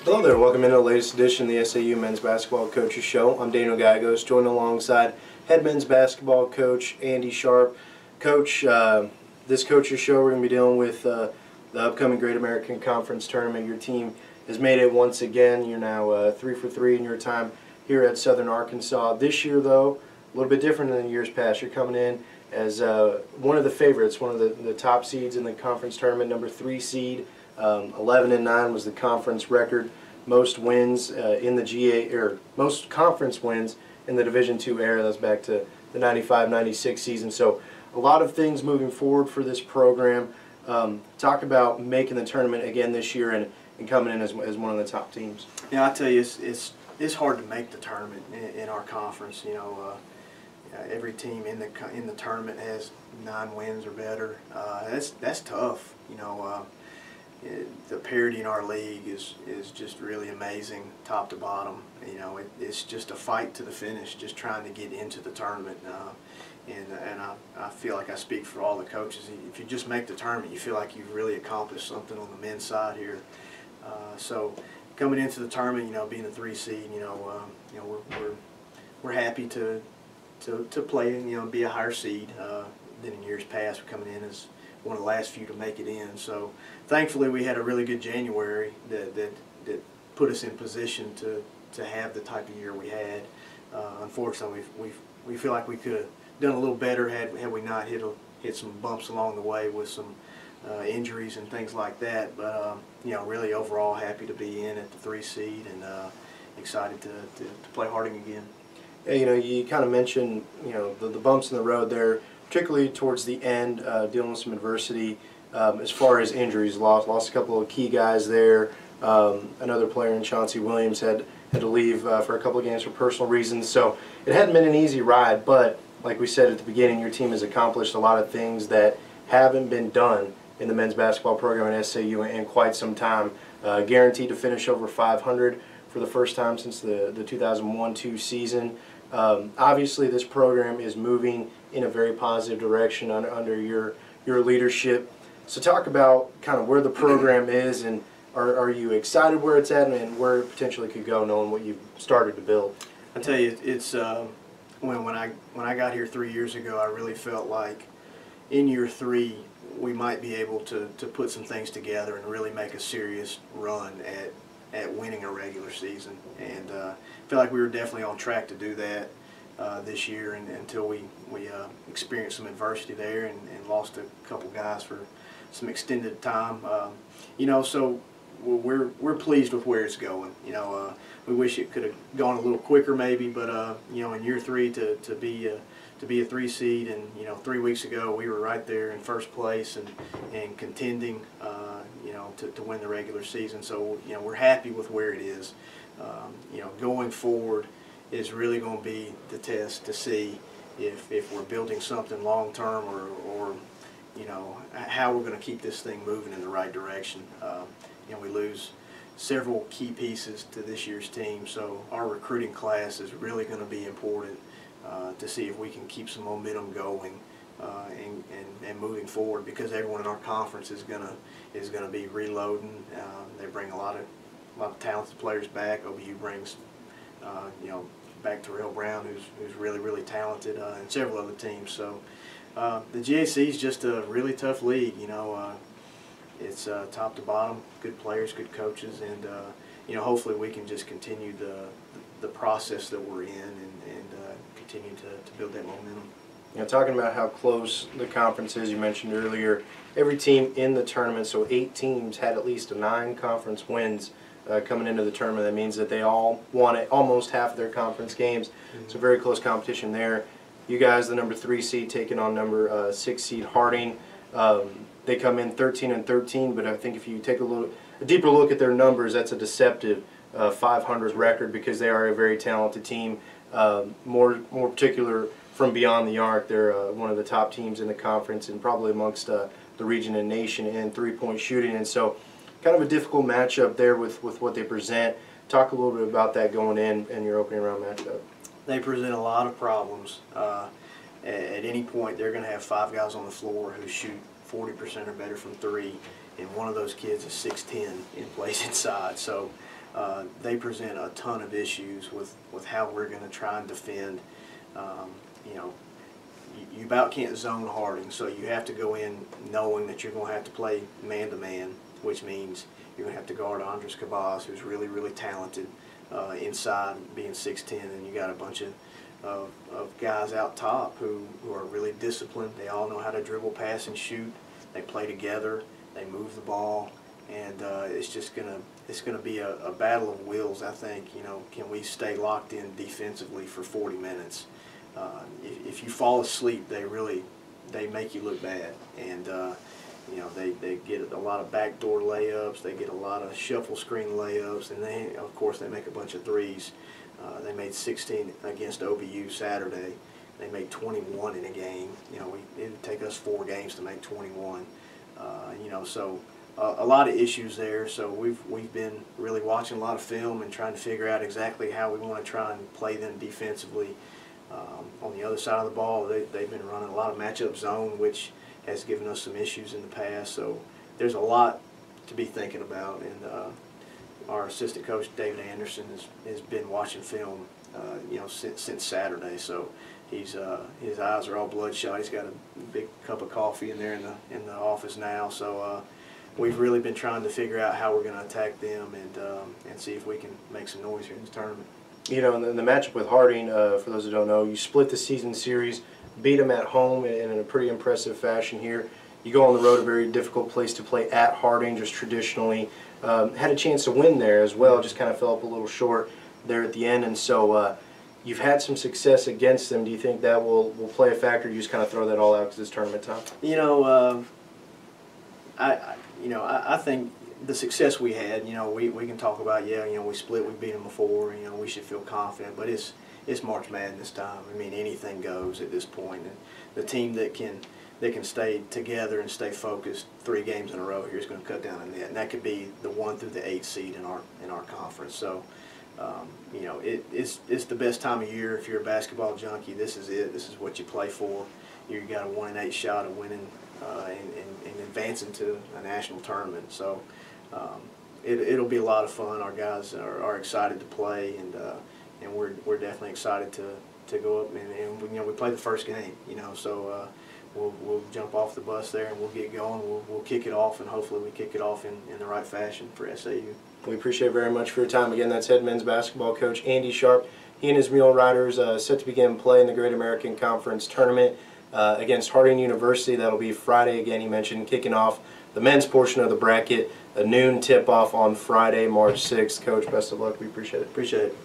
Hello there, welcome into the latest edition of the SAU Men's Basketball Coaches Show. I'm Daniel Gallegos, joined alongside head men's basketball coach Andy Sharp. Coach, this Coaches Show we're going to be dealing with the upcoming Great American Conference Tournament. Your team has made it once again. You're now 3 for 3 in your time here at Southern Arkansas. This year, though, a little bit different than years past. You're coming in as one of the favorites, one of the top seeds in the conference tournament, number 3 seed. 11-9 was the conference record. Most wins in the GA, or most conference wins in the Division II era. That's back to the 95-96 season. So a lot of things moving forward for this program. Talk about making the tournament again this year and coming in as one of the top teams. Yeah, I tell you, it's hard to make the tournament in our conference. You know, every team in the tournament has 9 wins or better. That's tough. You know. The parity in our league is just really amazing, top to bottom. You know, it's just a fight to the finish, just trying to get into the tournament. And I feel like I speak for all the coaches. If you just make the tournament, you feel like you've really accomplished something on the men's side here. So coming into the tournament, you know, being a 3 seed, we're happy to play and be a higher seed than in years past. We're coming in as one of the last few to make it in. So thankfully we had a really good January that put us in position to have the type of year we had. Unfortunately, we feel like we could have done a little better had we not hit some bumps along the way with some injuries and things like that. But really overall happy to be in at the 3 seed and excited to play Harding again. Yeah, you kind of mentioned the bumps in the road there, particularly towards the end, dealing with some adversity as far as injuries. Lost a couple of key guys there. Another player in Chauncey Williams had to leave for a couple of games for personal reasons. So it hadn't been an easy ride, but like we said at the beginning, your team has accomplished a lot of things that haven't been done in the men's basketball program at SAU in quite some time. Guaranteed to finish over 500 for the first time since the 2001-2 season. Obviously, this program is moving in a very positive direction under your leadership. So talk about kind of where the program is, and are you excited where it's at and where it potentially could go, knowing what you've started to build? I tell you, it's when I got here 3 years ago, I really felt like in year 3 we might be able to put some things together and really make a serious run at winning a regular season, and I feel like we were definitely on track to do that this year, and until we experienced some adversity there and lost a couple guys for some extended time. So we're pleased with where it's going. We wish it could have gone a little quicker maybe, but in year 3 to be a 3 seed, and 3 weeks ago we were right there in first place and contending to win the regular season. So we're happy with where it is. Going forward is really going to be the test to see if we're building something long term or how we're going to keep this thing moving in the right direction. We lose several key pieces to this year's team, so our recruiting class is really going to be important to see if we can keep some momentum going and moving forward, because everyone in our conference is going to be reloading. They bring a lot of talented players back. OBU brings back Terrell Brown, who's really talented, and several other teams. So the GAC is just a really tough league. It's top to bottom, good players, good coaches, and hopefully we can just continue the process that we're in and continue to build that momentum. Talking about how close the conference is, you mentioned earlier, every team in the tournament, so 8 teams, had at least 9 conference wins coming into the tournament. That means that they all won almost half of their conference games. It's a very close competition there. You guys, the number 3 seed, taking on number 6 seed Harding. They come in 13-13, but I think if you take a deeper look at their numbers, that's a deceptive 500 record, because they are a very talented team. More particular from beyond the arc, they're one of the top teams in the conference and probably amongst the region and nation in 3-point shooting, and so kind of a difficult matchup there with what they present. Talk a little bit about that going in your opening round matchup. They present a lot of problems. At any point, they're going to have 5 guys on the floor who shoot 40% or better from 3, and one of those kids is 6'10" and plays inside. So they present a ton of issues with how we're going to try and defend. You know, you about can't zone Harding, so you have to go in knowing that you're going to have to play man-to-man, which means you're going to have to guard Andres Cabas, who's really, really talented inside, being 6'10", and you got a bunch of guys out top who are really disciplined. They all know how to dribble, pass, and shoot. They play together. They move the ball, and it's just gonna be a battle of wills. I think, you know, can we stay locked in defensively for 40 minutes? If you fall asleep, they make you look bad, and you know, they get a lot of backdoor layups. They get a lot of shuffle screen layups, and of course they make a bunch of threes. They made 16 against OBU Saturday. They made 21 in a game. You know, it'd take us 4 games to make 21. You know, so a lot of issues there. So we've been really watching a lot of film and trying to figure out exactly how we want to try and play them defensively. On the other side of the ball, they've been running a lot of matchup zone, which has given us some issues in the past. So there's a lot to be thinking about, and our assistant coach David Anderson has been watching film, you know, since Saturday. So his eyes are all bloodshot. He's got a big cup of coffee in there in the office now. So we've really been trying to figure out how we're going to attack them and see if we can make some noise here in this tournament. You know, in the matchup with Harding, for those who don't know, you split the season series, beat them at home in a pretty impressive fashion here. You go on the road, a very difficult place to play at Harding, just traditionally. Had a chance to win there as well, just kind of fell up a little short there at the end. And so you've had some success against them. Do you think that will play a factor? You just kind of throw that all out because it's tournament time? You know, I think the success we had, you know, we can talk about, yeah, you know, we split, we beat them before, you know, we should feel confident, but it's March Madness time. I mean, anything goes at this point, and the team that can stay together and stay focused 3 games in a row here is going to cut down a net, and that could be the 1 through the 8 seed in our conference. So, you know, it's the best time of year if you're a basketball junkie. This is it. This is what you play for. You got a 1 in 8 shot of winning and advancing to a national tournament. So it'll be a lot of fun. Our guys are excited to play, and we're definitely excited to go up and you know, we play the first game. You know, so we'll jump off the bus there and we'll get going. We'll kick it off, and hopefully we kick it off in the right fashion for SAU. We appreciate very much for your time. Again, that's head men's basketball coach Andy Sharp. He and his Mule Riders set to begin play in the Great American Conference Tournament against Harding University. That'll be Friday again, he mentioned, kicking off the men's portion of the bracket. A noon tip-off on Friday, March 6th. Coach, best of luck. We appreciate it. Appreciate it.